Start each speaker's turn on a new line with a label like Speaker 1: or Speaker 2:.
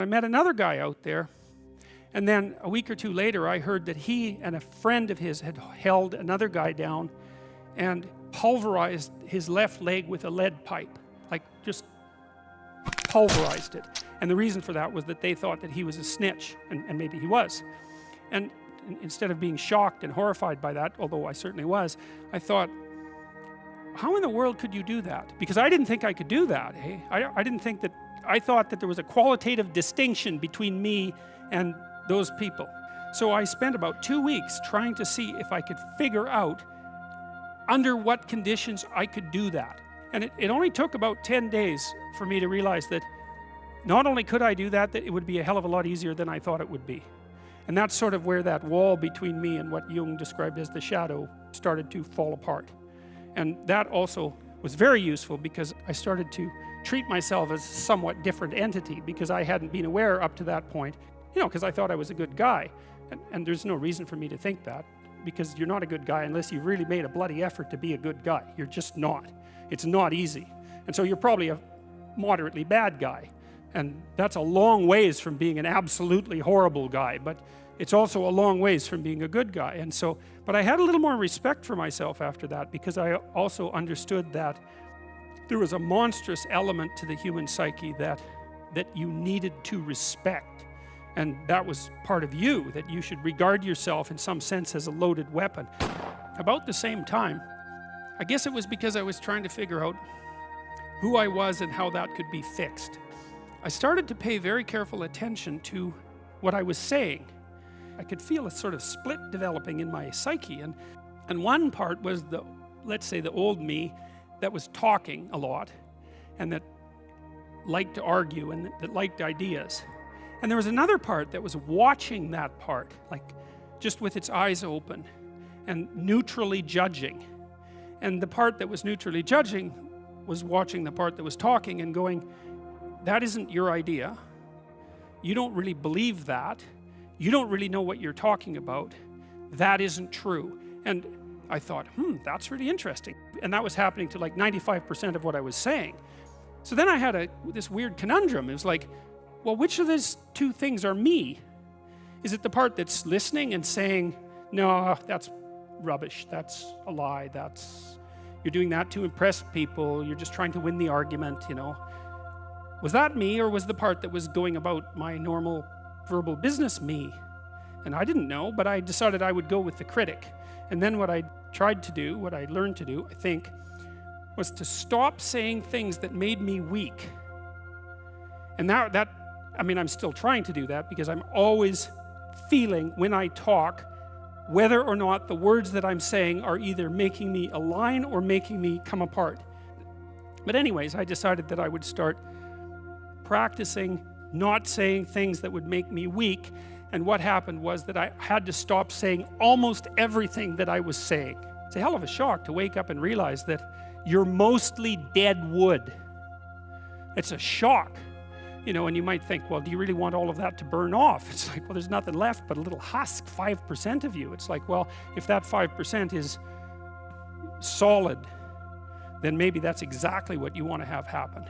Speaker 1: I met another guy out there, and then a week or two later I heard that he and a friend of his had held another guy down and pulverized his left leg with a lead pipe, like just pulverized it. And the reason for that was that they thought that he was a snitch, and maybe he was. And instead of being shocked and horrified by that, although I certainly was, I thought, how in the world could you do that? Because I didn't think I could do that, eh? I didn't think that. I thought that there was a qualitative distinction between me and those people. So I spent about 2 weeks trying to see if I could figure out under what conditions I could do that. And it only took about 10 days for me to realize that not only could I do that, that it would be a hell of a lot easier than I thought it would be. And that's sort of where that wall between me and what Jung described as the shadow started to fall apart. And that also was very useful because I started to treat myself as a somewhat different entity, because I hadn't been aware up to that point, you know, because I thought I was a good guy. And there's no reason for me to think that, because you're not a good guy unless you've really made a bloody effort to be a good guy. You're just not. It's not easy. And so you're probably a moderately bad guy. And that's a long ways from being an absolutely horrible guy, but it's also a long ways from being a good guy. And so, but I had a little more respect for myself after that, because I also understood that there was a monstrous element to the human psyche that you needed to respect. And that was part of you, that you should regard yourself in some sense as a loaded weapon. About the same time, I guess it was because I was trying to figure out who I was and how that could be fixed. I started to pay very careful attention to what I was saying. I could feel a sort of split developing in my psyche, and one part was the, let's say, the old me that was talking a lot and that liked to argue and that liked ideas. And there was another part that was watching that part, like just with its eyes open and neutrally judging. And the part that was neutrally judging was watching the part that was talking and going, that isn't your idea. You don't really believe that. You don't really know what you're talking about. That isn't true. And I thought, that's really interesting. And that was happening to like 95% of what I was saying. So then I had this weird conundrum. It was like, well, which of these two things are me? Is it the part that's listening and saying, no, that's rubbish, that's a lie, you're doing that to impress people, you're just trying to win the argument, you know? Was that me, or was the part that was going about my normal verbal business me? And I didn't know, but I decided I would go with the critic. And then what I tried to do, what I learned to do, I think, was to stop saying things that made me weak. And now that, I mean, I'm still trying to do that, because I'm always feeling when I talk whether or not the words that I'm saying are either making me align or making me come apart. But anyways, I decided that I would start practicing not saying things that would make me weak. And what happened was that I had to stop saying almost everything that I was saying. It's a hell of a shock to wake up and realize that you're mostly dead wood. It's a shock. You know, and you might think, well, do you really want all of that to burn off? It's like, well, there's nothing left but a little husk, 5% of you. It's like, well, if that 5% is solid, then maybe that's exactly what you want to have happen.